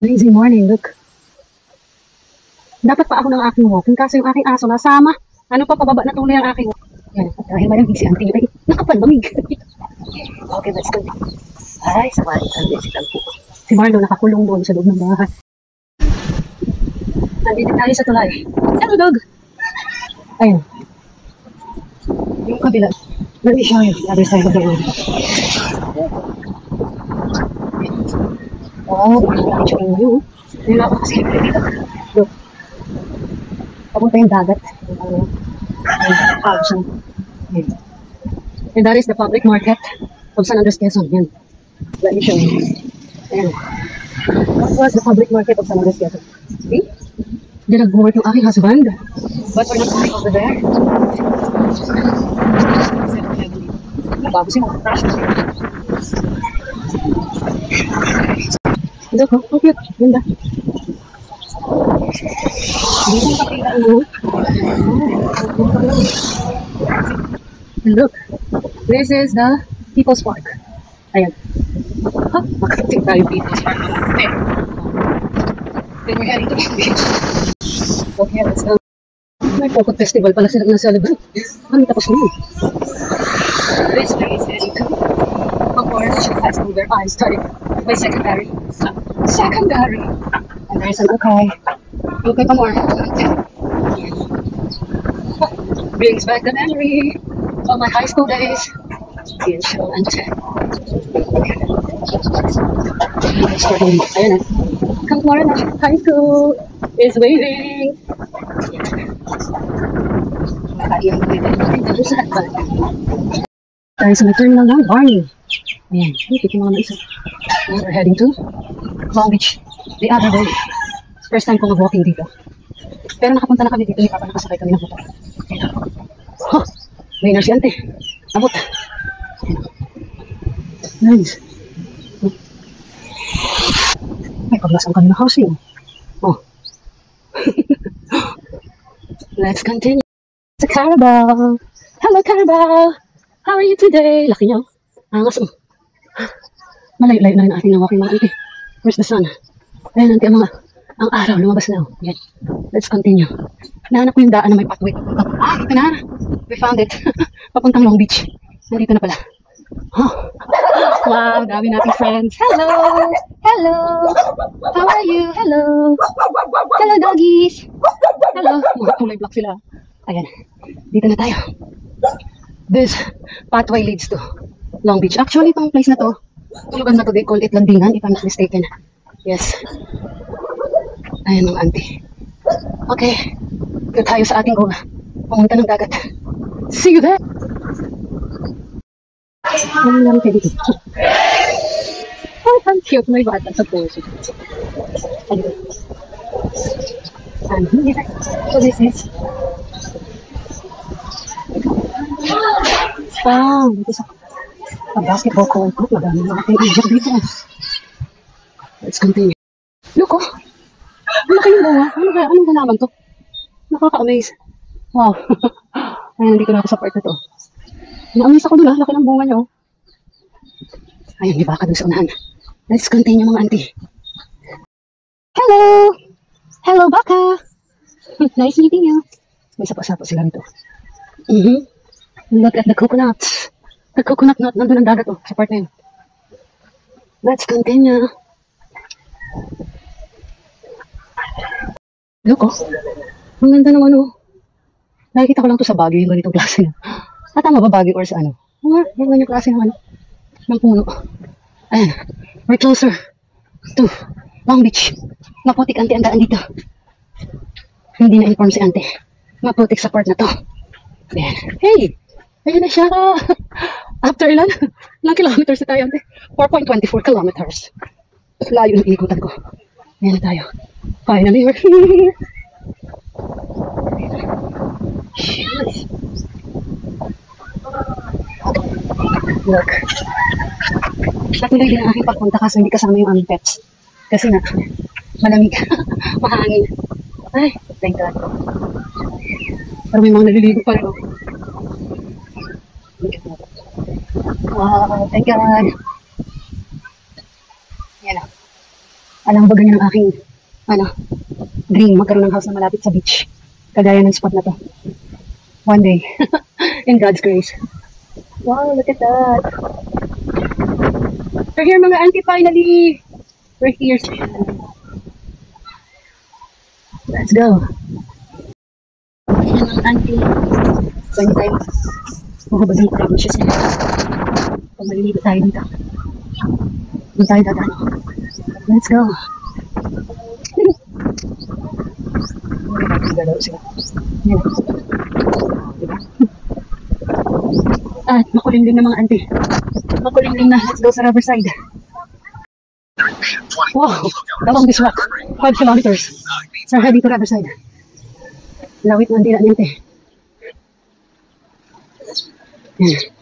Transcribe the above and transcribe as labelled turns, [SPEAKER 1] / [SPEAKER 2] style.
[SPEAKER 1] Amazing morning, look. Dapat pa ako ng aking walking kasi yung aking aso nasama. Ano pa, pababa na tuloy ang aking walking. Yan, at dahil malamig si auntie ay nakapanlamig. Okay, let's go. Ay, sawari ang basic lang po. Si Marlo nakakulong doon sa loob ng bahay. Nandito tayo sa tulay. Hello, dog! Ayun. Yung kabila. Let me show you the other side of the road. Oh, nakakitsura mo yun. Yung ako kasi dito. Look. Papunta yung dagat. And that is the public market of San Andres, Quezon. Yan. Let me show you. Ayan. That was the public market of San Andres, Quezon. See? Diyan nag-work yung aking husband. But we're not going over there. Bago siya mag-crash. Look, oh cute. Ganda. Dito yung kapila mo. Look, this is the People's Park. Ayan. Ha? Makating tayo People's Park. Then we're heading to the beach. Okay, let's go. May Pokot Festival pala silang na-celebrate. Ano tapos mo? This place is heading to Concord High School where I studied my secondary. And there's an okay. Okay, come on. Brings back the memory of my high school days. Yan siya ang check. Ayun na. Concord High School is waving. Tayo sa terminal ng Barney. Ayan, pikin mo naman isa. We're heading to Long Beach the other way. First time ko mag-walking dito. Pero nakapunta na kami dito, hindi pa nakasakay kami ng motor. Huh, may narsiyante. Abot. Nice. May paglasan kami ng housing. Oh. Let's continue. It's a Carabao. Hello, Carabao. How are you today? Laki niyo. Angas mo. Malayo-layo na rin ating nawaking mga auntie. Where's the sun? Ayan, auntie, ang araw, lumabas na. Yan. Let's continue. Nahanap ko yung daan na may pathway. Ah, ito na. We found it. Papuntang Long Beach. Nandito na pala. Oh. Wow, dami nating friends. Hello! Hello! How are you? Hello! Hello, doggies! Hello! Mga kulay black sila. Ayan. Dito na tayo. This pathway leads to Long Beach. Actually, itong place na to, tulugan na to, they call it Landingan, if I'm not mistaken. Yes. Ayan mga auntie. Okay. Ito tayo sa ating goal. Pumunta ng dagat. See you there! Ano lang kayo dito? Oh, ang cute. May bata sa puso. Ayun. And here. So this is dito sa basketball court. Madami mga kaibigan dito. Let's continue. Look, oh. Ang laki yung bunga. Anong halaman to? Nakaka-amaze. Wow. Ayun, nandito na ako sa part na to. Na-amaze ako doon, laki ng bunga niya, oh. Ayun, di baka doon sa unahan. Let's continue, mga auntie. Hello! Hello, baka! Nice meeting you. May sapa-sapa sila rito. Look at the coconuts. The coconut nut, nandun ang dagat, oh, sa part na yun. Let's continue. Look, oh. Ang ganda naman, oh. Nakikita ko lang to sa Baguio, yung ganitong klase na. Tama ba Baguio or sa ano? Yung ganitong klase ng ano, ng puno. Ayan. We're closer to Long Beach. Maputik auntie ang daan dito. Hindi na-inform si auntie. Maputik sa part na to. Ayan. Hey! Ayan na siya. After ilan kilometers na tayo, auntie? 4.24 kilometers. Layo ng ikutan ko. Ayan na tayo. Finally, we're here. Look. Natuloy din ang aking pagpunta kasi hindi kasama yung aming pets. Kasi na, malamig. Mahangin. Ay, thank God. Pero may mga naliligo pa rin. Wow, thank God. Yan na. Alam ba ganyan ang aking, dream, magkaroon ng house na malapit sa beach. Kagaya ng spot na to. One day. In God's grace. Wow, look at that. We're here mga auntie, finally. We're here. Let's go. Yan mga auntie. So, hindi tayo mahubad ng crowd siya sila. Kung maliligo tayo dito. Doon tayo dadaan. Let's go. Galaw sila. Yan. Diba? At makulimlim na mga auntie. Makulimlim na. Let's go sa Riverside. Wow! Along this walk. 5 kilometers. So, heading to Riverside. Lawit ng dila niyan, te. Yan.